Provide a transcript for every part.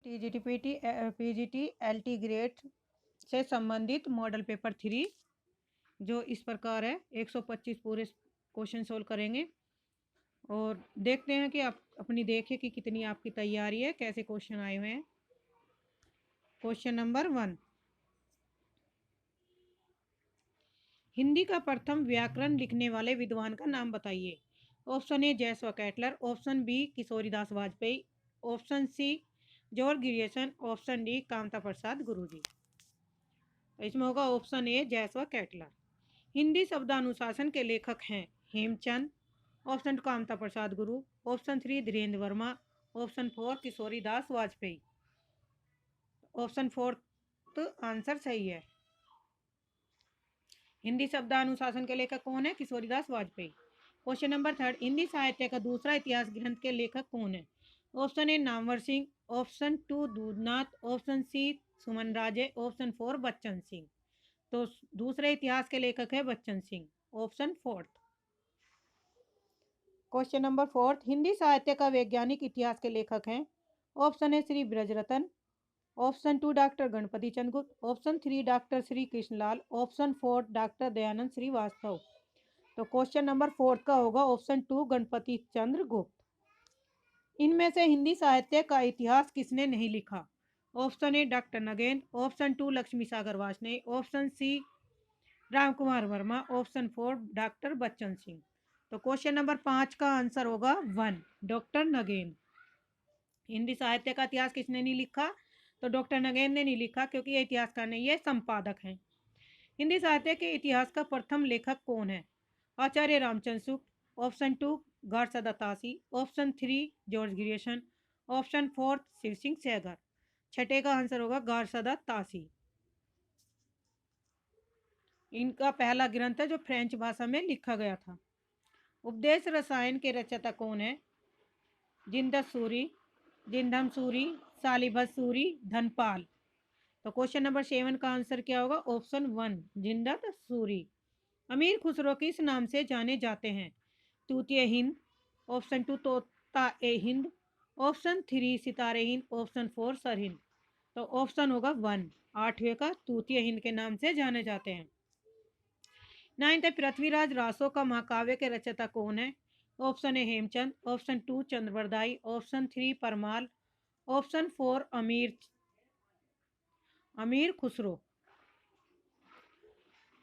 TGT PGT LT grade से संबंधित model paper 3 जो इस प्रकार है। 125 पूरे क्वेश्चन सोल्व करेंगे और देखते हैं कि आप अपनी देखिए कि कितनी आपकी तैयारी है, कैसे क्वेश्चन आए हुए हैं। क्वेश्चन नंबर 1, हिंदी का प्रथम व्याकरण लिखने वाले विद्वान का नाम बताइए। ऑप्शन ए जयस्वा Ketelaar, option B Kishoridas Vajpeyi, option C George Grierson, option D Kamta Prasad Guruji. इसमें होगा ऑप्शन ए जयस्वा कैटलर। हिंदी शब्दानुशासन के लेखक हैं Hemchand, option 2 Kamta Prasad Guru, option 3 Dhirendra Verma, option 4 Kishoridas Vajpeyi. Option 4 answer सही है। हिंदी शब्दानुशासन के लेखक कौन है? किशोरीदास वाजपेयी। क्वेश्चन नंबर 3, हिंदी साहित्य का दूसरा इतिहास ग्रंथ के लेखक कौन है? Option A Namvar Singh, option 2 Doodhnath, option C Suman Raje, option 4 Bachchan Singh. तो दूसरे इतिहास के लेखक है Bachchan Singh, option 4। Question number 4, Hindi साहित्य का वैज्ञानिक इतिहास के लेखक हैं। Option A Shri Brajratan, option 2 doctor Ganpati Chandra Gupt, option 3 doctor Shri Krishnalal, option 4 doctor Dayanand Srivastava. तो क्वेश्चन नंबर 4 का होगा ऑप्शन 2 गणपति चंद्र गुप्त। इनमें से हिंदी साहित्य का इतिहास किसने नहीं लिखा? Option A doctor Nagen, option 2 Lakshmi Sagar Varshney, option C Ram Kumar Verma, option 4 doctor Bachchan Singh. तो क्वेश्चन नंबर 5 का आंसर होगा 1 डॉक्टर नगेन। हिंदी साहित्य का इतिहास किसने नहीं लिखा? तो डॉक्टर नगेन ने नहीं लिखा, क्योंकि ये इतिहासकार नहीं है, संपादक हैं। हिंदी साहित्य के इतिहास का प्रथम लेखक कौन है? Acharya Ramchandra Shukla, option 2 Garcin de Tassy, option 3 George Grierson, option 4 Shiv Singh Sengar. छठे का आंसर होगा गारसदा तासी। इनका पहला ग्रंथ है जो फ्रेंच भाषा में लिखा गया था। उपदेश रसायन के रचयिता कौन है? जिंदत सूरी, जिंदम सूरी, सालिभत सूरी, धनपाल। तो क्वेश्चन नंबर 7 का आंसर क्या होगा? ऑप्शन 1 जिंदत सूरी। अमीर खुसरो किस नाम से जाने जाते हैं? तूतिया हिंद, ऑप्शन 2 तोता ए हिंद, ऑप्शन 3 सितारे हिंद, ऑप्शन 4 सरहिंद। तो ऑप्शन होगा 1 8वें का तूतिया हिंद के नाम से जाने जाते हैं। 9th है पृथ्वीराज रासो का महाकाव्य के रचयिता कौन है? ऑप्शन ए Hemchand, option 2 Chand Bardai, option 3 Parmal, option 4 अमीर खुसरो।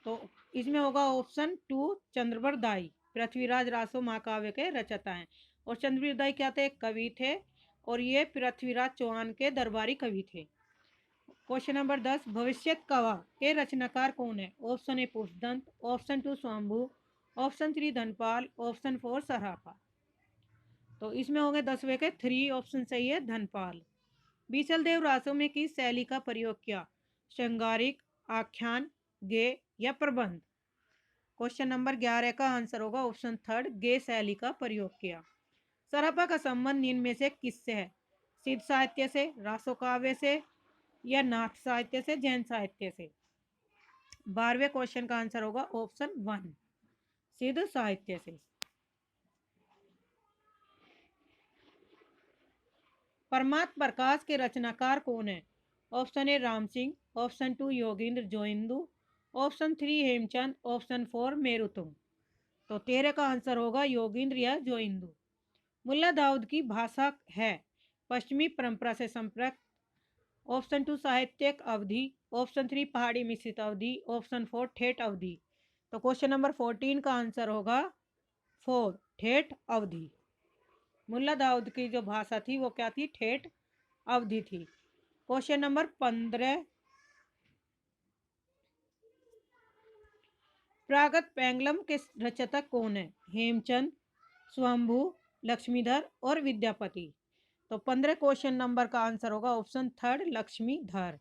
तो इसमें होगा ऑप्शन 2 चंद्रवरदाई। पृथ्वीराज रासो महाकाव्य के रचयिता हैं। और चंद्रवरदाई क्या थे? कवि थे, और ये पृथ्वीराज चौहान के दरबारी कवि थे। क्वेश्चन नंबर 10, भविष्यत कवा के रचनाकार कौन है? Option A Pushpadant, option 2 Swayambhu, option 3 Dhanpal, option 4 Saraha. तो इसमें होंगे 10वें के 3 ऑप्शन सही है, धनपाल। बीसल देव रासो में किस शैली का प्रयोग किया? श्रृंगारिक, आख्यान, गे या प्रबंध। क्वेश्चन नंबर 11 का आंसर होगा ऑप्शन 3 गे शैली का प्रयोग किया। सराफा का संबंध निम्न में से किससे है? सिद्ध साहित्य से, रासो काव्य से, या नाथ साहित्य से, जैन साहित्य से। 12वें क्वेश्चन का आंसर होगा ऑप्शन 1 सिद्ध साहित्य से। परमात्म प्रकाश के रचनाकार कौन है? Option A Ram Singh, option 2 Yogendra Joindu, option 3 Hemchand, option 4 Merutung. तो 13 का आंसर होगा योगेंद्र या जोइंदू। मुल्ला दाऊद की भाषा है पश्चिमी परंपरा से संपर्क, ऑप्शन 2 साहित्यिक अवधि, ऑप्शन 3 पहाड़ी मिश्रित अवधि, ऑप्शन 4 ठेठ अवधि। तो क्वेश्चन नंबर 14 का आंसर होगा 4 ठेठ अवधि। मुल्ला दाऊद की जो भाषा थी वो क्या थी? ठेठ अवधि थी। क्वेश्चन नंबर 15, प्रागत पेंगलम के रचयिता कौन है? हेमचंद, स्वयंभू, लक्ष्मीधर और विद्यापति। तो 15 क्वेश्चन नंबर का आंसर होगा ऑप्शन 3 लक्ष्मीधर।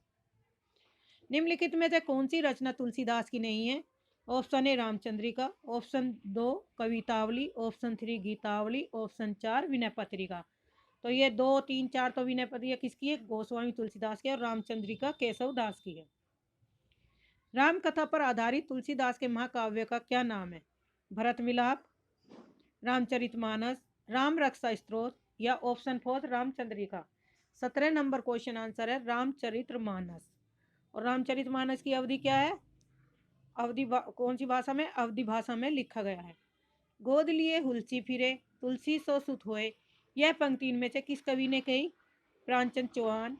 निम्नलिखित में से कौन सी रचना तुलसीदास की नहीं है? Option A Ramchandrika, option 2 Kavitavali, option 3 Gitavali, option 4 Vinay Patrika. तो ये 2 3 4 तो विनय पत्रिका किसकी है? गोस्वामी तुलसीदास की, और रामचंद्रिका केशव दास की है। राम कथा पर आधारित तुलसीदास के महाकाव्य का क्या नाम है? भरत मिलाप, रामचरितमानस, राम रक्षा स्तोत्र, या option 4 Ramchandrika. 17 number question answer है रामचरितमानस। और रामचरितमानस की अवधि क्या है? कौन सी भाषा में? अवधि भाषा में लिखा गया है। गोद लिए हुलसी फिरे, तुलसी सो सुत होए, यह पंक्ति इनमें से किस कवि ने कही? प्राणचंद चौहान,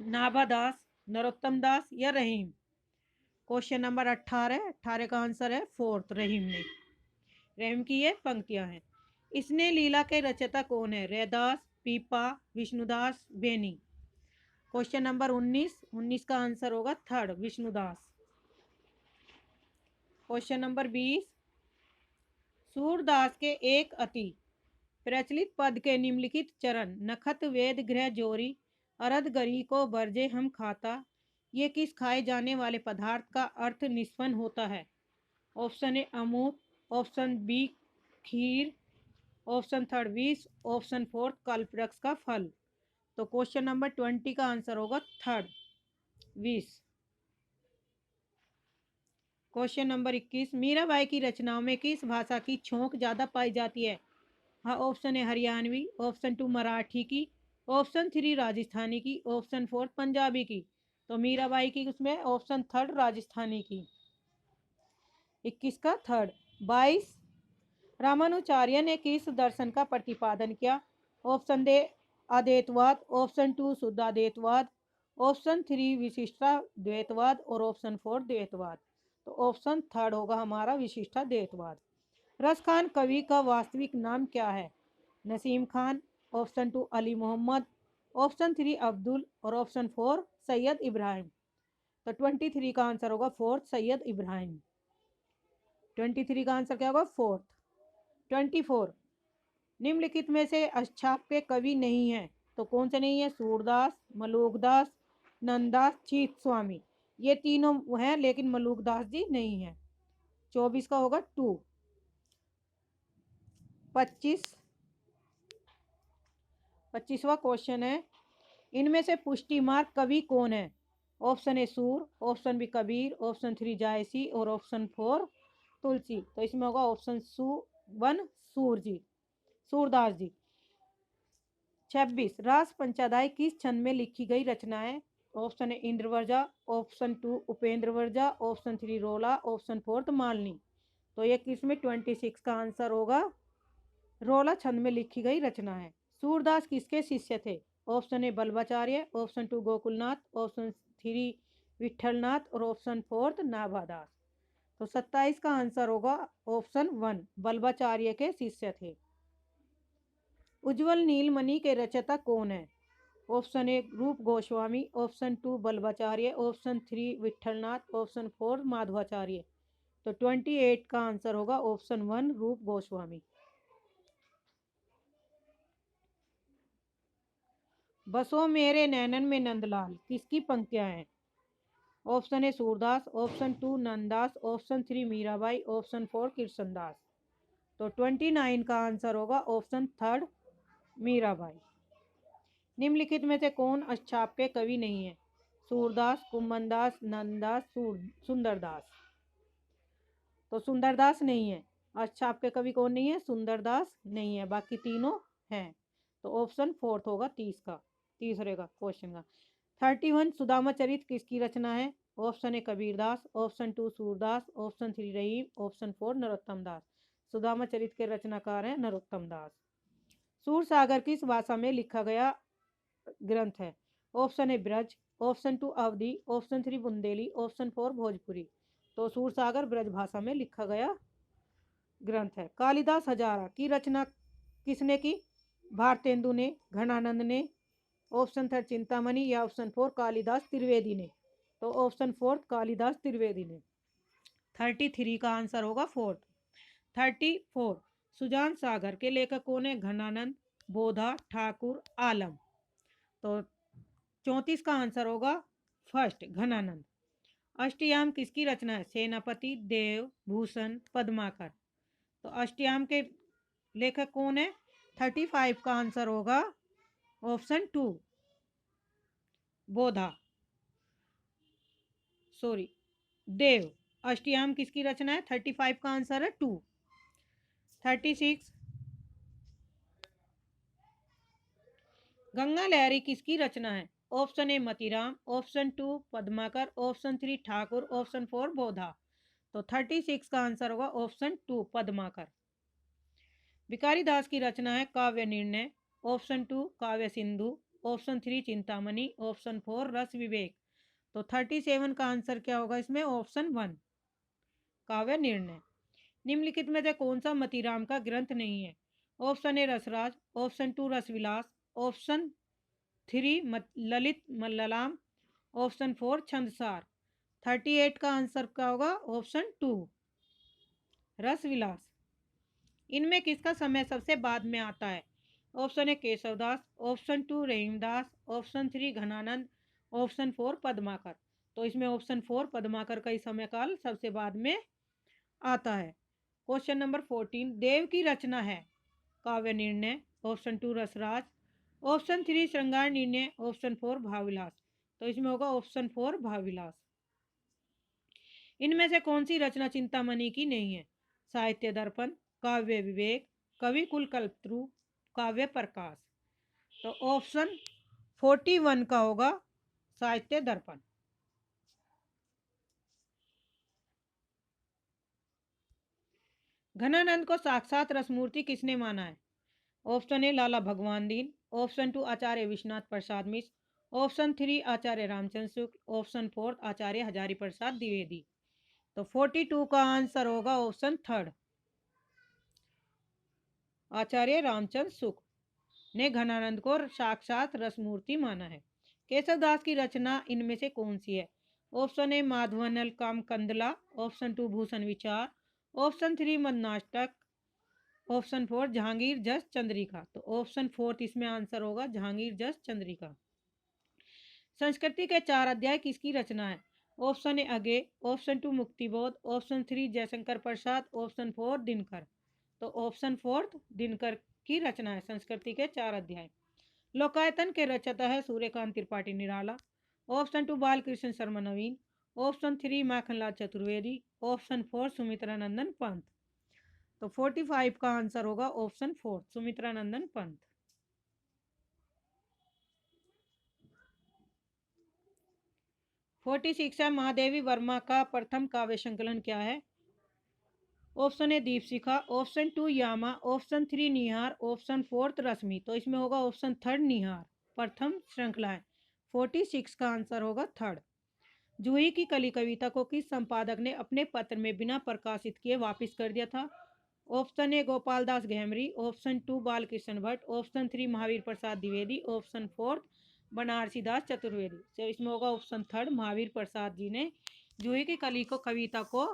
नाभादास, नरोत्तम दास या रहीम? क्वेश्चन नंबर 18, 18 का आंसर है फोर्थ, रहीम ने। रहीम की ये पंक्तियां हैं। इसने लीला के रचयिता कौन है? रैदास, पीपा, विष्णुदास, बेनी? क्वेश्चन नंबर 19, 19 का आंसर होगा third, Vishnudas. Question number 20, Surdas के एक अति प्रचलित पद के निम्नलिखित चरण, नखत वेद गृह जोरी, अरद गरी को बरजे हम खाता, ये किस खाए जाने वाले पदार्थ का अर्थ निष्पन्न होता है? ऑप्शन ए अमूत, ऑप्शन बी खीर, ऑप्शन थर्ड विष, ऑप्शन फोर्थ कल्पवृक्ष का फल? तो क्वेश्चन नंबर 20 का आंसर होगा थर्ड, विष। क्वेश्चन नंबर 21, मीराबाई की रचनाओं में किस भाषा की छोंक ज्यादा पाई जाती है? हाँ, option A Haryanvi, option 2 Marathi की, ऑप्शन 3 राजस्थानी की, ऑप्शन 4 पंजाबी की? तो मीराबाई की उसमें ऑप्शन थर्ड राजस्थानी की। 21 का थर्ड। 22, रामानुचार्य ने किस दर्शन का प्रतिपादन किया? ऑप्शन दे अद्वैतवाद, ऑप्शन 2 शुद्धाद्वैतवाद, ऑप्शन 3 विशिष्टाद्वैतवाद और ऑप्शन 4 द्वैतवाद? तो ऑप्शन थर्ड होगा हमारा विशिष्टाद्वैतवाद। रस खान कवि का वास्तविक नाम क्या है? नसीम खान, ऑप्शन 2 अली मोहम्मद, ऑप्शन 3 अब्दुल और ऑप्शन 4 सैयद इब्राहिम? तो 23 का आंसर होगा फोर्थ, सैयद इब्राहिम। 23 का आंसर क्या होगा? फोर्थ। 24, निम्नलिखित में से अष्टाप के कवि नहीं है, तो कौन से नहीं है? सूरदास, मलूकदास, नंददास, चीत स्वामी? ये तीनों हैं लेकिन मलूकदास जी नहीं है। 24 का होगा 2। 25वां क्वेश्चन है, इनमें से पुष्टि मार्ग कवि कौन है? ऑप्शन ए सूर, ऑप्शन बी कबीर, ऑप्शन 3 जायसी और ऑप्शन 4 तुलसी? तो इसमें होगा ऑप्शन 1 सूरदास जी। 26, रास पंचाध्याय किस छंद में लिखी गई रचना है? Option A Indravajra, option 2 Upendravajra, option 3 Rola, option 4 Malini? तो ये किसमें 26 का आंसर होगा? रोला छंद में लिखी गई रचना है। सूरदास किसके शिष्य थे? Option A Vallabhacharya, option 2 Gokulnath, option 3 Vitthalnath और ऑप्शन 4 नाभादास? तो 27 का आंसर होगा ऑप्शन 1, बल्लभाचार्य के शिष्य थे। उज्जवल नीलमणि के रचयिता कौन है? Option A Roop Goswami, option 2 Vallabhacharya, option 3 Vitthalnath, option 4 Madhvacharya? तो 28 का आंसर होगा ऑप्शन 1 रूप गोस्वामी। बसो मेरे नैनन में नंदलाल किसकी पंक्तियां हैं? ऑप्शन ए Surdas, option 2 Nanddas, option 3 Mirabai, option 4 Krishnadas? तो 29 का आंसर होगा ऑप्शन थर्ड, मीराबाई। निम्नलिखित में से कौन अष्टाप के कवि नहीं है? सूरदास, कुम्भनदास, नंददास, सुंदरदास? तो सुंदरदास नहीं है। अष्टाप के कवि कौन नहीं है? सुंदरदास नहीं है, बाकी तीनों हैं। तो ऑप्शन फोर्थ होगा 30 का, तीसरे का क्वेश्चन का। 31, सुदामा चरित किसकी रचना है? Option A Kabirdas, option 2 Surdas, option 3 Rahim, option 4 Narottam Das? Sudama Charit के रचनाकार हैं नरोत्तम दास। सूर सागर किस भाषा में लिखा गया ग्रंथ है? ऑप्शन ए ब्रज, ऑप्शन 2 अवधि, ऑप्शन 3 बुंदेली, ऑप्शन 4 भोजपुरी? तो सूर सागर ब्रज भाषा में लिखा गया ग्रंथ है। कालिदास हजारा की रचना किसने की? भारतेंदु ने, घनानंद ने, ऑप्शन 3 चिंतामणि या ऑप्शन 4 कालिदास त्रिवेदी ने? तो ऑप्शन 4 कालिदास त्रिवेदी ने। 33 का आंसर होगा फोर्थ। 34, सुजान सागर के लेखक कौन है? घनानंद, बोधा, ठाकुर, आलम? तो 34 का आंसर होगा फर्स्ट, घनानंद। अष्टयाम किसकी रचना है? सेनापति, देव, भूषण, पद्माकर? तो अष्टयाम के लेखक कौन है? 35 का आंसर होगा ऑप्शन 2 बोधा, सॉरी देव। अष्टयाम किसकी रचना है? 35 का आंसर है 2। 36, गंगा लहरी किसकी रचना है? ऑप्शन ए Matiram, option 2 Padmakar, option 3 Thakur, option 4 बोधा। तो 36 का आंसर होगा ऑप्शन 2 पद्माकर। भिखारी दास की रचना है काव्य निर्णय, ऑप्शन 2 काव्य सिंधु, ऑप्शन 3 चिंतामणि, ऑप्शन 4 रस विवेक। तो 37 का आंसर क्या होगा इसमें? ऑप्शन 1 काव्य निर्णय। निम्नलिखित में से कौन सा मतीराम का ग्रंथ नहीं है? Option A Rasraj, option 2 Rasvilas, option 3 Lalit मल्ललाम, ऑप्शन 4 छंदसार। 38 का आंसर क्या होगा? ऑप्शन 2 रसविलास। इनमें किसका समय सबसे बाद में आता है? Option A Keshavdas, option 2 Rahimdas, option 3 Ghananand, option 4 Padmakar. तो इसमें ऑप्शन 4 पद्माकर का ही समय काल सबसे बाद में आता है। क्वेश्चन नंबर 14, देव की रचना है काव्य निर्णय, ऑप्शन 2 रसराज, ऑप्शन 3 श्रृंगार निर्णय, ऑप्शन 4 भावविलास। तो इसमें होगा ऑप्शन 4 भावविलास। इनमें से कौन सी रचना चिंतामणि की नहीं है? साहित्य दर्पण, काव्य विवेक, कवि कुल कल्पत्रु, काव्य प्रकाश। तो ऑप्शन 41 का होगा साहित्य दर्पण। घनानंद को साक्षात रसमूर्ति किसने माना है? ऑप्शन ए लाला भगवान दीन, ऑप्शन 2 आचार्य विश्वनाथ प्रसाद मिश्र, ऑप्शन 3 आचार्य रामचंद्र शुक्ल, ऑप्शन 4 आचार्य हजारी प्रसाद द्विवेदी। तो 42 का आंसर होगा ऑप्शन 3 आचार्य रामचंद्र शुक्ल ने घनानंद को साक्षात रसमूर्ति माना है। केशवदास की रचना इनमें से कौन सी है? ऑप्शन ए माधवनल काम कंदला, ऑप्शन 2 भूषण विचार, ऑप्शन 3 मन्नाष्टक, ऑप्शन 4 जहांगीर जस चंद्रिका। तो ऑप्शन 4 इसमें आंसर होगा जहांगीर जस चंद्रिका। संस्कृति के 4 अध्याय किसकी रचना है? ऑप्शन ए अगे, option 2 Muktibodh, option 3 Jaishankar Prasad, option 4 Dinkar. तो ऑप्शन 4 दिनकर की रचना है संस्कृति के 4 अध्याय। लोकायतन के रचयिता है Suryakant Tripathi Nirala, option 2 Balkrishna Sharma Naveen, option 3 Makhanlal Chaturvedi, option 4 Sumitra Nandan Pant. तो 45 का आंसर होगा ऑप्शन 4 सुमित्रा नंदन पंत। 46 है महादेवी वर्मा का प्रथम काव्य संकलन क्या है? Option A Deepshikha, option 2 Yama, option 3 Nihar, option 4 Rashmi. तो इसमें होगा ऑप्शन 3 निहार प्रथम श्रृंखला है। 46 का आंसर होगा 3। जूही की कली कविता को किस संपादक ने अपने पत्र में बिना प्रकाशित किए वापस कर दिया था? Option A Gopal Das Gahmari, option 2 Balkrishna Bhatt, option 3 Mahavir Prasad Dwivedi, option 4 Banarasi Das Chaturvedi. तो इसमें होगा ऑप्शन 3 महावीर प्रसाद जी ने जूही की कली को कविता को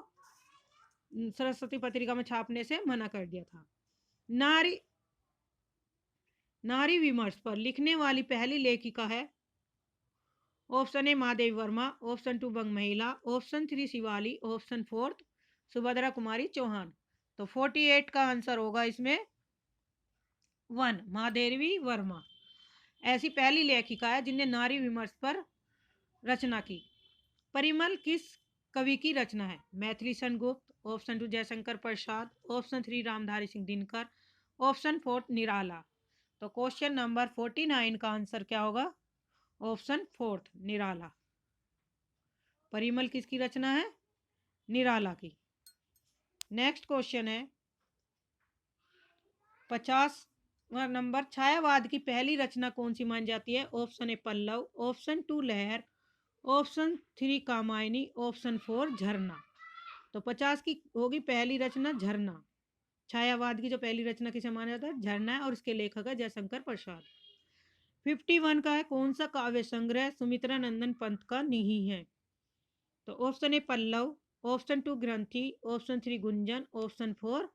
सरस्वती पत्रिका में छापने से मना कर दिया था। नारी नारी विमर्श पर लिखने वाली पहली लेखिका है? ऑप्शन ए महादेवी वर्मा, ऑप्शन 2 बंग महिला, ऑप्शन 3 शिवाली, ऑप्शन 4 सुभद्रा कुमारी चौहान। तो 48 का आंसर होगा इसमें 1 महादेवी वर्मा ऐसी पहली लेखिका है जिनने नारी विमर्श पर रचना की। परिमल किस कवि की रचना है? Maithili Sengupta, option 2 Jaishankar Prasad, option 3 Ramdhari Singh Dinkar, option 4 निराला। तो क्वेश्चन नंबर 49 का आंसर क्या होगा? ऑप्शन 4 निराला। परिमल किसकी रचना है? निराला की। नेक्स्ट क्वेश्चन है 50 नंबर, छायावाद की पहली रचना कौन सी मानी जाती है? ऑप्शन ए पल्लव, ऑप्शन 2 लहर, ऑप्शन 3 कामायनी, ऑप्शन 4 झरना। तो 50 की होगी पहली रचना झरना। छायावाद की जो पहली रचना किसे माना जाता है? झरना है और इसके लेखक है जयशंकर प्रसाद। 51 का है कौन सा काव्य संग्रह सुमित्रा नंदन पंत का नहीं है? तो ऑप्शन ए पल्लव, ऑप्शन 2 ग्रंथि, ऑप्शन 3 गुंजन, ऑप्शन 4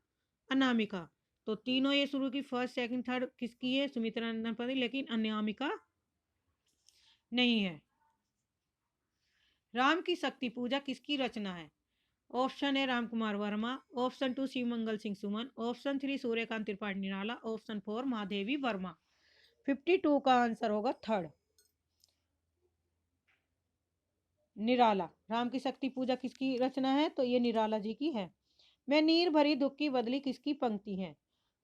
अनामिका। तो तीनों ये शुरू की फर्स्ट सेकंड थर्ड किसकी है? सुमित्रा नंदन पंत, लेकिन अनामिका नहीं है। राम की शक्ति पूजा किसकी रचना है? Option A Ram Kumar Verma, option 2 Shiv Mangal Singh Suman, option 3 Suryakant Tripathi Nirala, option 4 Mahadevi Verma. 52 का आंसर होगा 3 निराला। राम की शक्ति पूजा किसकी रचना है? तो ये निराला जी की है। मैं नीर भरी दुख की बदली किसकी पंक्ति है?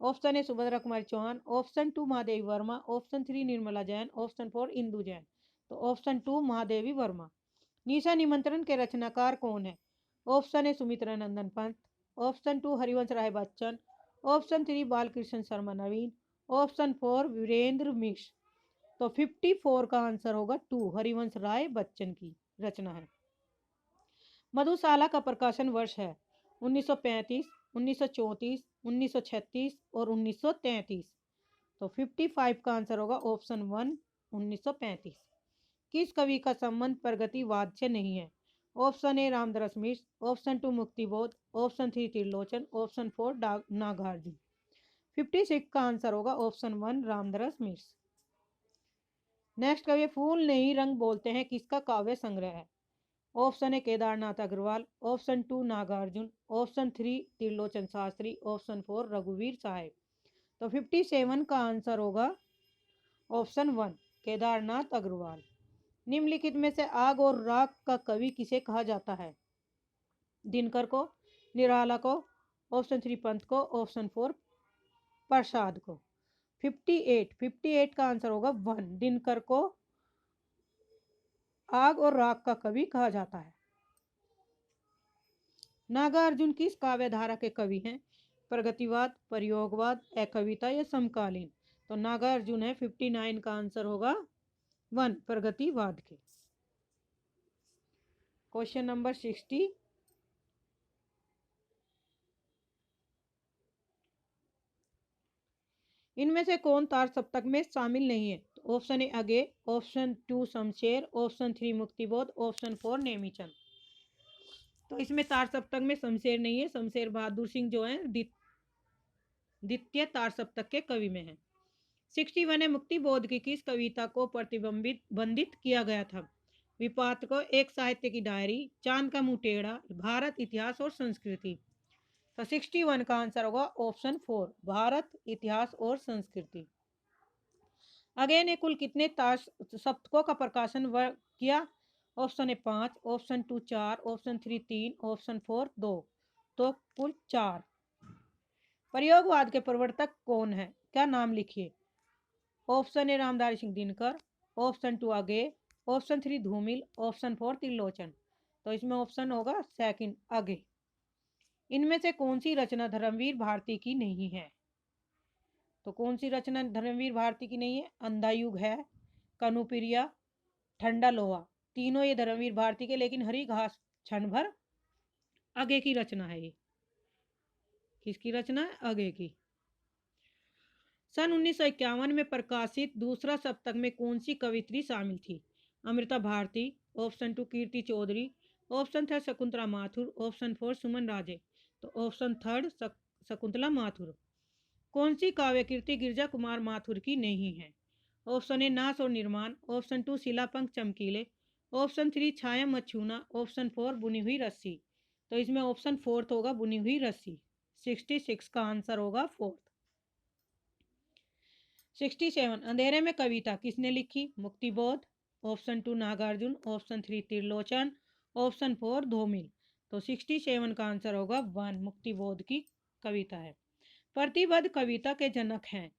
Option A Subhadra Kumari Chauhan, option 2 Mahadevi Verma, option 3 Nirmala Jain, option 4 Indu Jain. तो ऑप्शन 2 महादेवी वर्मा। निशा निमंत्रण के रचनाकार कौन है? Option A Sumitra Nandan Pant, option 2 Harivansh Rai Bachchan, option 3 Balkrishna Sharma Naveen, option 4 Virendra Mishra. तो 54 का आंसर होगा 2, हरिवंश राय बच्चन की रचना है। मधुशाला का प्रकाशन वर्ष है 1935, 1934, 1936 और 1933। तो 55 का आंसर होगा ऑप्शन 1, 1935। किस कवि का संबंध प्रगतिवाद से नहीं है? Option A Ramdas Mishra, option 2 Muktibodh, option 3 Trilochan, option 4 Nagarjun. 56 का आंसर होगा ऑप्शन 1 रामदास मिश्र। नेक्स्ट कवि फूल नहीं रंग बोलते हैं किसका काव्य संग्रह है? Option A Kedarnath Agarwal, option 2 Nagarjun, option 3 Trilochan Shastri, option 4 रघुवीर साहब। तो 57 का आंसर होगा ऑप्शन 1 केदारनाथ अग्रवाल। निम्नलिखित में से आग और राख का कवि किसे कहा जाता है? दिनकर को, निराला को, ऑप्शन 3 पंत को, ऑप्शन 4 प्रसाद को। 58 का आंसर होगा 1, दिनकर को आग और राख का कवि कहा जाता है। नागार्जुन किस काव्यधारा के कवि हैं? प्रगतिवाद, प्रयोगवाद, कविता या समकालीन? तो नागार्जुन है। 59 का आंसर होगा 1 प्रगतिवाद के। Question number 60। इनमें से कौन तार सप्तक में शामिल नहीं है? तो ऑप्शन ए अगे, option 2 Shamsher, option 3 Muktibodh, option 4 Nemichand. तो इसमें तार सप्तक में शमशेर नहीं है। शमशेर बहादुर सिंह जो है द्वितीय तार सप्तक के कवि में है। 61 है मुक्तिबोध की किस कविता को प्रतिबंधित किया गया था? विपात को, एक साहित्य की डायरी, चांद का मुंह टेढ़ा, भारत इतिहास और संस्कृति। तो 61 का आंसर होगा ऑप्शन 4 भारत इतिहास और संस्कृति। अगेन ने कुल कितने सप्तकों का प्रकाशन किया? Option A 5, option 2 4, option 3 3, option 4 2। तो कुल 4। प्रयोगवाद के प्रवर्तक कौन है? क्या नाम लिखिए। Option A Ramdhari Singh Dinkar, option 2 अगे, ऑप्शन 3 धूमिल, ऑप्शन 4 त्रिलोचन। तो इसमें ऑप्शन होगा सेकंड अगे। इनमें से कौन सी रचना धर्मवीर भारती की नहीं है? तो कौन सी रचना धर्मवीर भारती की नहीं है? अंधा युग है, कनुप्रिया, ठंडा लोहा। तीनों ये धर्मवीर भारती के, लेकिन हरी घास क्षण भर आगे की रचना है। ये किसकी रचना है? आगे की। सन 1951 में प्रकाशित दूसरा सप्तक में कौन सी कवित्री शामिल थी? Amrita Bharti, option 2 Kirti Chaudhary, option 3 Shakuntala Mathur, option 4 सुमन राजे। तो ऑप्शन 3 शकुंतला माथुर। कौन सी काव्य कृति गिरजा कुमार माथुर की नहीं है? ऑप्शन ए नाश और निर्माण, ऑप्शन 2 शिलापंख चमकीले, ऑप्शन 3 छाया मत छूना, ऑप्शन 4 बुनी हुई रस्सी। तो इसमें ऑप्शन 4 होगा बुनी हुई रस्सी। 66 का आंसर होगा 4। 67 अंधेरे में कविता किसने लिखी? Muktibodh, option 2 Nagarjun, option 3 Trilochan, option 4 Dhoomil. तो 67 का आंसर होगा 1 मुक्तिबोध की कविता है। प्रतिबद्ध कविता के जनक हैं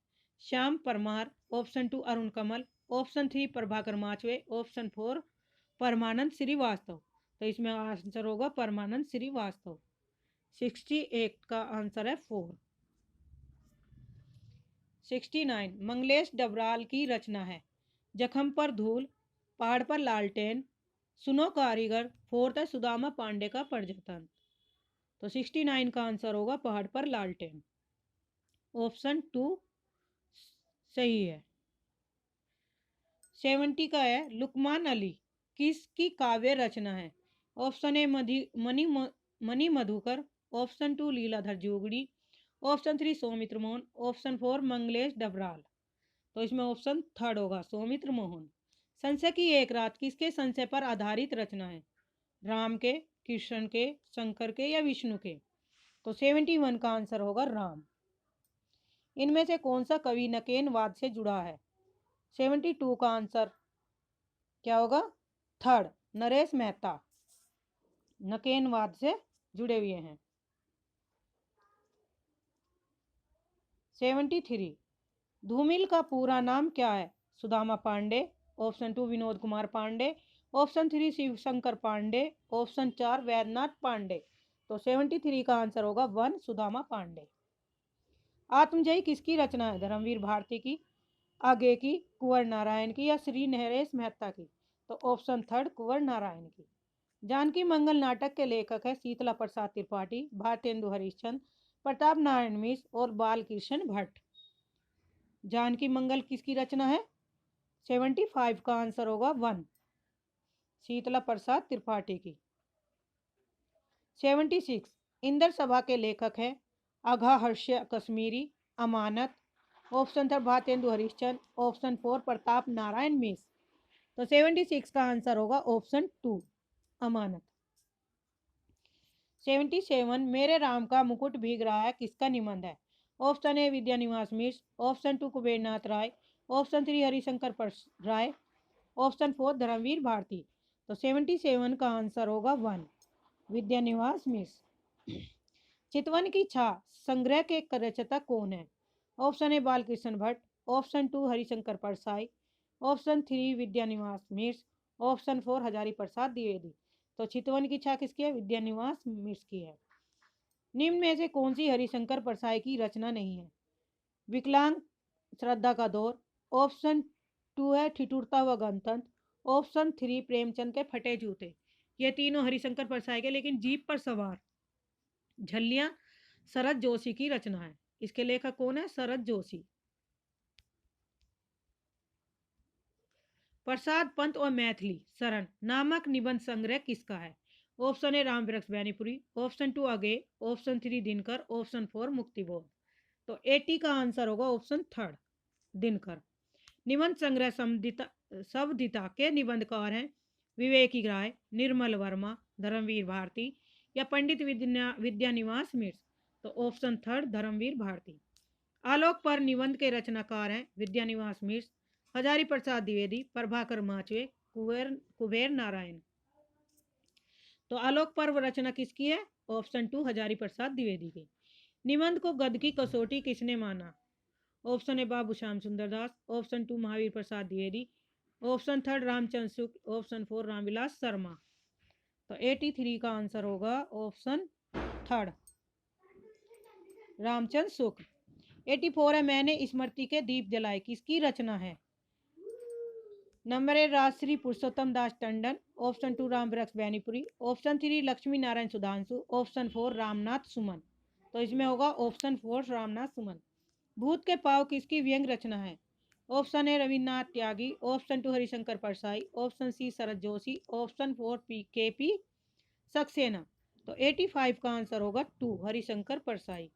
श्याम परमार, ऑप्शन 2 अरुण कमल, ऑप्शन 3 प्रभाकर माचवे, ऑप्शन 4 परमानंद श्रीवास्तव। तो इसमें आंसर होगा परमानंद श्रीवास्तव। 68 का आंसर है 4। 69 मंगलेश डबराल की रचना है जखम पर धूल, पहाड़ पर लालटेन, सुनो कारीगर, 4 है सुदामा पांडे का प्रजतन। तो 69 का आंसर होगा पहाड़ पर लालटेन। ऑप्शन 2 सही है। 70 का है लुकमान अली किसकी काव्य रचना है? Option A Mani Madhukar, option 2 Leeladhar Jagudi, option 3 Saumitra Mohan, option 4 Manglesh Dabral. तो इसमें ऑप्शन 3 होगा सौमित्र मोहन। संशय की एक रात किसके संशय पर आधारित रचना है? राम के, कृष्ण के, शंकर के या विष्णु के? तो 71 का आंसर होगा राम। इनमें से कौन सा कवि नकेनवाद से जुड़ा है? 72 का आंसर क्या होगा? 3 नरेश मेहता नकेनवाद से जुड़े हुए हैं। 73। धूमिल का पूरा नाम क्या है? Sudama Pandey. Option 2 Vinod Kumar Pandey. Option 3 Shivshankar Pandey. Option 4 Vaidyanath Pandey. तो 73 का आंसर होगा 1 सुदामा पांडे। आत्मजयी किसकी रचना है? धर्मवीर भारती की, आगे की, कुंवर नारायण की या श्री नरेश मेहता की? तो ऑप्शन 3 कुंवर नारायण की। जानकी मंगल नाटक के लेखक है शीतला प्रसाद त्रिपाठी, भारतेंदु हरिश्चंद्र, प्रताप नारायण मिश्र और बालकृष्ण भट्ट। जानकी मंगल किसकी रचना है? 75 का आंसर होगा 1 शीतला प्रसाद त्रिपाठी की। 76 इंदर सभा के लेखक है अघा हर्ष्य कश्मीरी, अमानत। ऑप्शन 3 भारतेंदु हरिश्चंद्र। ऑप्शन 4 प्रताप नारायण मिश्र। तो 76 का आंसर होगा ऑप्शन 2 अमानत। 77 मेरे राम का मुकुट भीग रहा है किसका निबंध है? Option A Vidyaniwas Mishra. Option 2 Kubernath Rai. Option 3 Harishankar Rai. Option 4 Dharmveer Bharati. तो 77 का आंसर होगा 1 विद्यानिवास मिश्र। चितवन की छा संग्रह के रचयिता कौन है? Option A Balkrishna Bhatt. Option 2 Harishankar Parsai. Option 3 Vidyaniwas Mishra. Option 4 Hazari Prasad Dwivedi. तो चितवन की छा किसकी है? विद्यानिवास मिश्र की है। निम्न में से कौन सी हरिशंकर परसाई की रचना नहीं है? विकलांग श्रद्धा का दौर। ऑप्शन 2 है ठिठुरता व गणतंत्र। ऑप्शन 3 प्रेमचंद के फटे जूते। ये तीनों हरिशंकर परसाई के, लेकिन जीप पर सवार झल्लियां शरद जोशी की रचना है। इसके लेखक कौन है? शरद जोशी। प्रसाद पंत और मैथिली शरण नामक निबंध संग्रह किसका है? Option A Ram Vriksh Benipuri. Option 2 आगे। ऑप्शन 3 दिनकर। ऑप्शन 4 मुक्तिबोध। तो 80 का आंसर होगा ऑप्शन 3 दिनकर। निबंध संग्रह सबदिता के निबंधकार हैं विवेकी राय, निर्मल वर्मा, धर्मवीर भारती या पंडित विद्यानिवास मिश्र। तो ऑप्शन 3 धर्मवीर भारती। आलोक पर निबंध के रचनाकार हैं विद्यानिवास मिश्र, हजारी प्रसाद द्विवेदी, प्रभाकर माचवे, कुबेर नारायण। तो आलोक पर्व रचना किसकी है? ऑप्शन 2 हजारी प्रसाद द्विवेदी की। निबंध को गद की कसौटी किसने माना? ऑप्शन ए बाबू श्याम सुंदर दास। Option 2 Mahavir Prasad Dwivedi. Option 3 Ramchandra Shukla. Option 4 Ramvilas Sharma. तो 83 का आंसर होगा ऑप्शन 3 रामचंद्र शुक्ल। 84 है मैंने स्मृति के दीप जलाए किसकी रचना है? Number A Rajshri Purushottam Das Tandon. Option 2 Ram Vriksh Benipuri. Option 3 Lakshmi Narayan Sudhanshu. Option 4 Ramnath Suman. तो इसमें होगा ऑप्शन 4 रामनाथ सुमन। भूत के पाव किसकी व्यंग रचना है? Option A Ravindranath Tyagi. Option 2 Harishankar Parsai. Option C Sharad Joshi. Option 4 K P Saxena. तो 85 का आंसर होगा 2 हरिशंकर परसाई।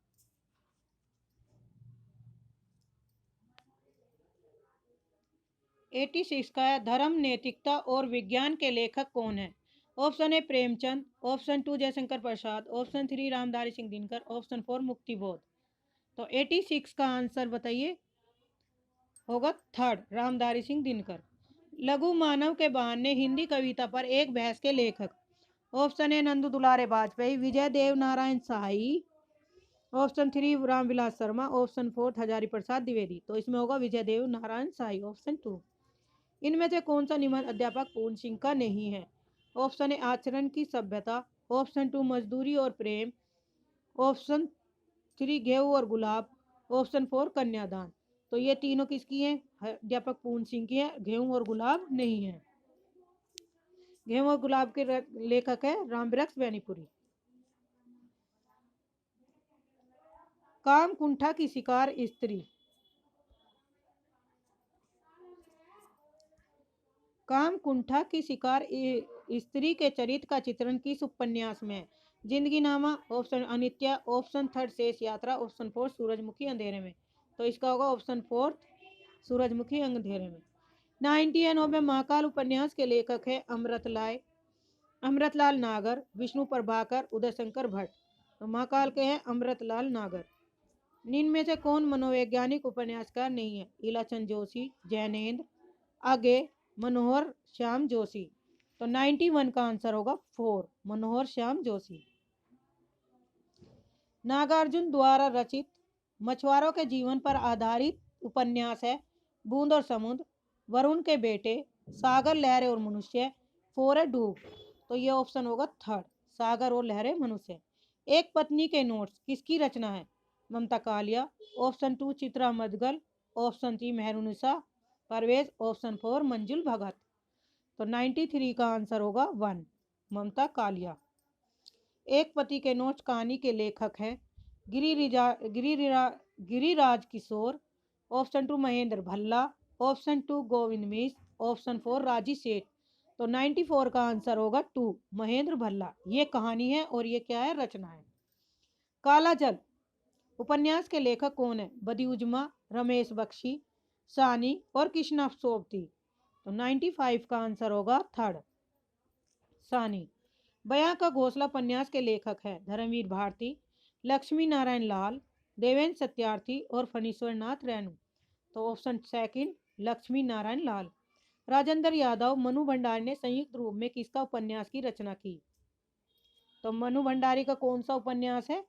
86 का है धर्म नैतिकता और विज्ञान के लेखक कौन है? ऑप्शन ए Premchand. Option 2 Jaishankar Prasad. Option 3 Ramdhari Singh Dinkar. Option 4 Muktibodh. तो 86 का आंसर बताइए होगा 3 रामधारी सिंह दिनकर। लघु मानव के बहाने हिंदी कविता पर एक बहस के लेखक। Option A Nandu Dulare Vajpayee, Vijay Dev Narayan shahi. Option 3 Ramvilas Sharma. Option 4 Hazari Prasad Dwivedi. तो इसमें होगा विजय देव नारायण शाही ऑप्शन 2। इनमें से कौन सा निबंध अध्यापक पूर्ण सिंह का नहीं है? ऑप्शन ए आचरण की सभ्यता। ऑप्शन 2 मजदूरी और प्रेम। ऑप्शन 3 गेहूं और गुलाब। ऑप्शन 4 कन्यादान। तो ये तीनों किसकी हैं? अध्यापक पूर्ण सिंह की है। गेहूं और गुलाब नहीं है। गेहूं और गुलाब के लेखक है राम वृक्ष बैनीपुरी। काम कुंठा की शिकार स्त्री। काम कुंठा की शिकार स्त्री के चरित्र का चित्रण किस उपन्यास में है? जिंदगी नामा। ऑप्शन अनित्या। ऑप्शन 3 शेष यात्रा। ऑप्शन 4 सूरजमुखी अंधेरे में। तो इसका होगा ऑप्शन 4 सूरजमुखी अंधेरे में। 90 में महाकाल उपन्यास के लेखक है अमृतलाल नागर, विष्णु प्रभाकर, उदय शंकर भट्ट। तो महाकाल के हैं अमृतलाल नागर। निम्न में से कौन मनोवैज्ञानिक उपन्यासकार नहीं है? इलाचंद जोशी, जैनेन्द्र, आगे, मनोहर श्याम जोशी। तो 91 का आंसर होगा 4 मनोहर श्याम जोशी। नागार्जुन द्वारा रचित मछुआरों के जीवन पर आधारित उपन्यास है। बूंद और समुद्र, वरुण के बेटे, सागर, लहरें और मनुष्य, 4 है डूब। तो ये ऑप्शन होगा थर्ड, सागर और लहरें मनुष्य। एक पत्नी के नोट्स किसकी रचना है? Mamta Kalia. Option 2 Chitra Mudgal. Option 3 Mehrunissa Parvez. Option 4 Manjul भगत। तो 93 का आंसर होगा 1, ममता कालिया। एक पति के नोट्स कहानी के लेखक हैं गिरिराज किशोर। ऑप्शन 2 महेंद्र भल्ला। ऑप्शन 2 गोविंद मिश्र। ऑप्शन 4 राजी सेठ। तो 94 का आंसर होगा 2, महेंद्र भल्ला। ये कहानी है और ये क्या है? रचना है। काला जल उपन्यास के लेखक कौन है? बदियुजमा, रमेश बख्शी, सानी और कृष्णा सोबती। तो 95 का आंसर होगा थर्ड, सानी। बयां का घोंसला उपन्यास के लेखक है धर्मवीर भारती, लक्ष्मी नारायण लाल, देवेंद्र सत्यार्थी और फणीश्वर नाथ रेणु। तो ऑप्शन सेकंड, लक्ष्मी नारायण लाल। राजेंद्र यादव, मनु भंडारी ने संयुक्त रूप में किसका उपन्यास की रचना की? तो मनु भंडारी का कौन सा उपन्यास है?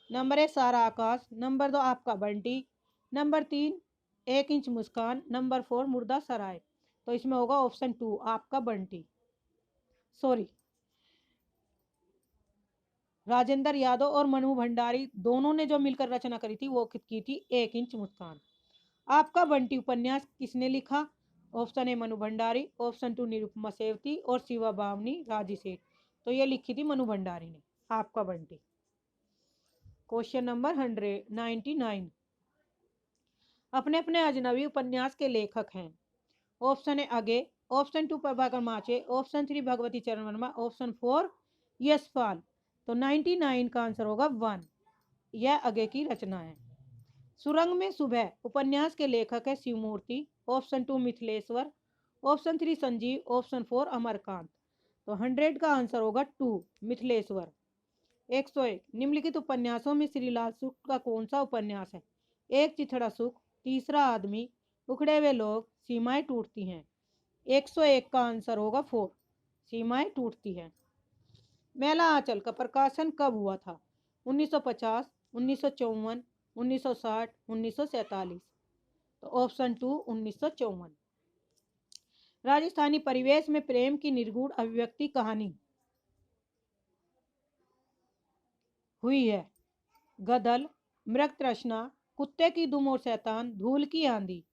नंबर 1 सारा आकाश, नंबर 2 आपका बंटी, नंबर 3 1 इंच मुस्कान, नंबर 4 मुर्दा सराय। तो इसमें होगा ऑप्शन 2 आपका बंटी। सॉरी, राजेंद्र यादव और मनु भंडारी दोनों ने जो मिलकर रचना करी थी वो की थी 1 इंच मुस्कान। आपका बंटी उपन्यास किसने लिखा? Option A Mannu Bhandari, option 2 Nirupama Sevti और शिवा बावनी राजी सेठ। तो ये लिखी थी मनु भंडारी ने आपका बंटी। क्वेश्चन नंबर 199, अपने अपने अजनबी उपन्यास के लेखक हैं। ऑप्शन ए अगे, ऑप्शन 2 प्रभाकर माचे, ऑप्शन 3 भगवती चरण वर्मा, ऑप्शन 4 यशपाल। तो 99 का आंसर होगा 1, यह अगे की रचना है। सुरंग में सुबह उपन्यास के लेखक है Shivamurthy, option 2 Mithileshwar, option 3 Sanjeev, option 4 Amarkant. तो 100 का आंसर होगा 2 मिथिलेश्वर। 101 निम्नलिखित उपन्यासों में श्रीलाल शुक्ल का कौन सा उपन्यास है? एक चिथड़ा सुख, तीसरा आदमी, उखड़े हुए लोग, सीमाएं टूटती हैं। 101 का आंसर होगा 4, सीमाएं टूटती हैं। मेला आंचल का प्रकाशन कब हुआ था? 1950, 1954, 1960, 1947। तो ऑप्शन 2 1954। राजस्थानी परिवेश में प्रेम की निर्गुण अभिव्यक्ति कहानी हुई है। गदल, मृग तृष्णा, कुत्ते की दुम और शैतान, धूल की आंधी।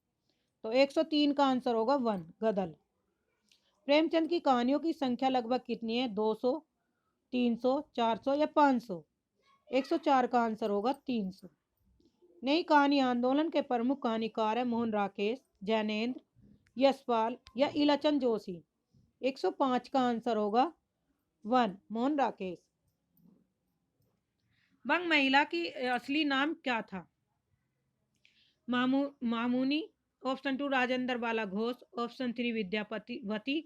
तो 103 का आंसर होगा 1 गदल। प्रेमचंद की कहानियों की संख्या लगभग कितनी है? 200, 300, 400 या 500। 104 का आंसर होगा 300। नई कहानी आंदोलन के प्रमुख कहानीकार है मोहन राकेश, जैनेन्द्र, यशपाल या इलाचंद जोशी। 105 का आंसर होगा 1 मोहन राकेश। बंग महिला की असली नाम क्या था? मामूनी, ऑप्शन 2 राजेंद्र बाला घोष, ऑप्शन 3 विद्यापति वती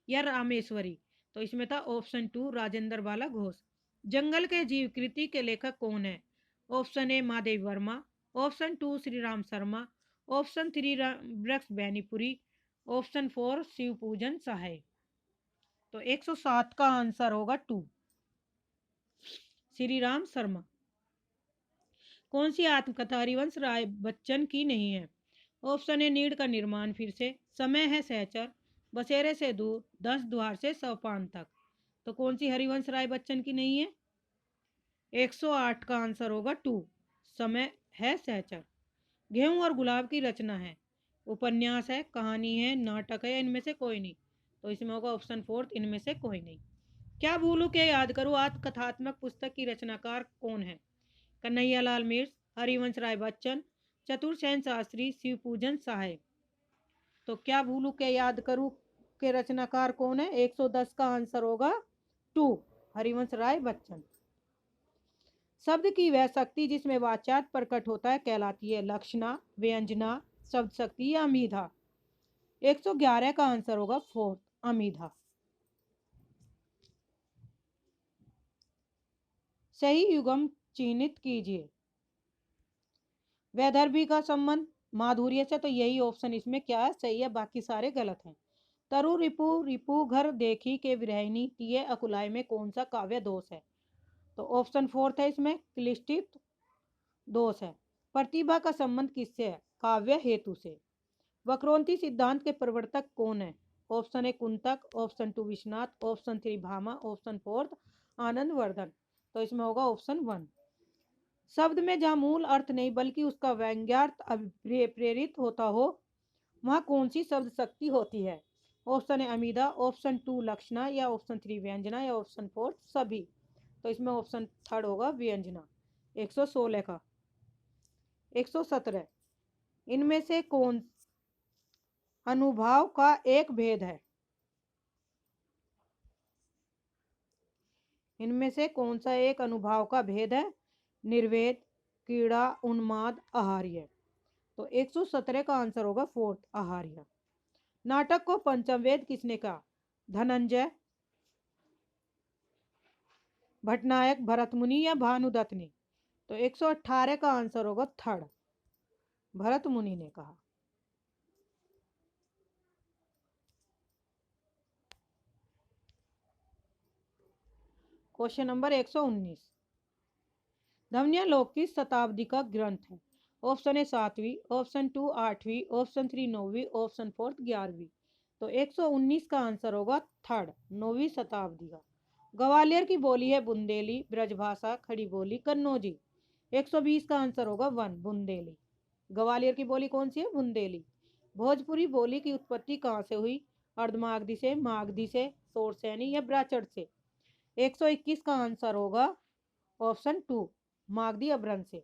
या रामेश्वरी। तो इसमें था ऑप्शन 2 राजेंद्र बाला घोष। जंगल के जीव कृति के लेखक कौन है? ऑप्शन ए महादेव वर्मा, ऑप्शन 2 श्री राम शर्मा, ऑप्शन 3 वृक्ष बैनीपुरी, ऑप्शन 4 शिव पूजन सहाय। तो 107 का आंसर होगा 2 श्री राम शर्मा। कौन सी आत्मकथा हरिवंश राय बच्चन की नहीं है? ऑप्शन ए नीड़ का निर्माण फिर से, समय है सहचर, बसेरे से दूर, 10 द्वार से सोपान तक। तो कौन सी हरिवंश राय बच्चन की नहीं है? 108 का आंसर होगा 2 समय है सहचर। गेहूं और गुलाब की रचना है, उपन्यास है, कहानी है, नाटक है, इनमें से कोई नहीं। तो इसमें होगा ऑप्शन 4 इनमें से कोई नहीं। क्या भूलू के याद करूं आत्मकथात्मक पुस्तक की रचनाकार कौन है? कन्हैयालाल मिर्च, हरिवंश राय बच्चन, चतुरसेन शास्त्री, शिव पूजन सहाय। तो क्या भूलू के याद करूं के रचनाकार कौन है? 110 का आंसर होगा 2 हरिवंश राय बच्चन। शब्द की वह शक्ति जिसमें वाच्यार्थ प्रकट होता है कहलाती है लक्षणा, व्यंजना, शब्द शक्ति या अमीधा। 111 का आंसर होगा 4 अमीधा। सही युगम चिन्हित कीजिए। वैदर्भी का संबंध माधुर्य से, तो यही ऑप्शन इसमें क्या है? सही है, बाकी सारे गलत हैं। तरु रिपु रिपु घर देखी के विरहिणी तिये अकुलाय में कौन सा काव्य दोष है? तो ऑप्शन 4 है इसमें क्लिष्टित दोष है। प्रतिभा का संबंध किससे है? काव्य हेतु से। वक्रोन्ति सिद्धांत के प्रवर्तक कौन है? ऑप्शन ए Kuntaka, option 2 Vishwanath, option 3 Bhama, option 4 Anand Vardhan. तो इसमें होगा ऑप्शन 1। शब्द में जहाँ मूल अर्थ नहीं बल्कि उसका व्यंग्यार्थ प्रेरित होता हो, वहाँ कौन सी शब्द शक्ति होती है? ऑप्शन ए अमीदा, ऑप्शन 2 लक्षणा, या ऑप्शन 3 व्यंजना, या ऑप्शन 4 सभी। तो इसमें ऑप्शन 3 होगा व्यंजना। 116 का 117, इनमें से कौन अनुभाव का एक भेद है? इनमें से कौन सा एक अनुभाव का भेद है? निर्वेद, कीड़ा, उन्माद, आहार्य। तो 117 का आंसर होगा 4 आहार्य। नाटक को पंचम वेद किसने कहा? धनंजय, भटनायक, भरतमुनि, या भानुदत्त ने। तो 118 का आंसर होगा 3 भरतमुनि ने कहा। क्वेश्चन नंबर 119, ध्वन्यालोक किस शताब्दी का ग्रंथ है? ऑप्शन ए 7वीं, ऑप्शन 2 8वीं, ऑप्शन 3 9वीं, ऑप्शन 4 11वीं। तो 119 का आंसर होगा 3 9वीं शताब्दी का। ग्वालियर की बोली है बुंदेली, ब्रजभाषा, खड़ी बोली, कन्नौजी। 120 का आंसर होगा 1 बुंदेली। ग्वालियर की बोली कौन सी है? बुंदेली। भोजपुरी बोली की उत्पत्ति कहाँ से हुई? अर्धमागधी से, मागधी से, सोरसैनी, या ब्राचड़ से। 121 का आंसर होगा ऑप्शन 2 मागधी अभ्रंश से।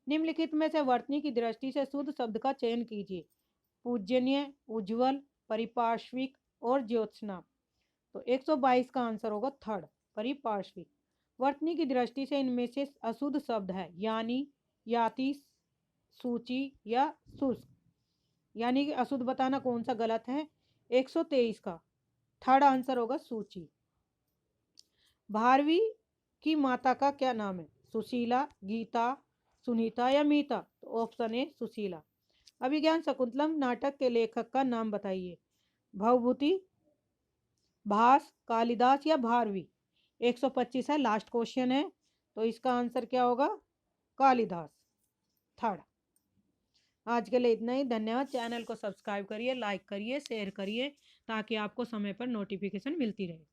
निम्नलिखित में से वर्तनी की दृष्टि से शुद्ध शब्द का चयन कीजिए। पूजनीय, उज्जवल, परिपार्श्विक और ज्योत्सना। तो 122 का आंसर होगा 3 परिपार्श्विक। वर्तनी की दृष्टि से इनमें से अशुद्ध शब्द है यानी, याति, सूची, या शुष्क। यानी कि अशुद्ध बताना कौन सा गलत है? 123 का 3 आंसर होगा सूची। भारवी की माता का क्या नाम है? सुशीला, गीता, सुनीता, या मीता। तो ऑप्शन ए सुशीला। अभिज्ञान शकुंतलम नाटक के लेखक का नाम बताइए। भवभूति, भास, कालिदास, या भारवी। 125 है, लास्ट क्वेश्चन है। तो इसका आंसर क्या होगा? कालिदास 3। आज के लिए इतना ही। धन्यवाद। चैनल को सब्सक्राइब करिए, लाइक करिए, शेयर करिए, ताकि आपको समय पर नोटिफिकेशन मिलती रहे।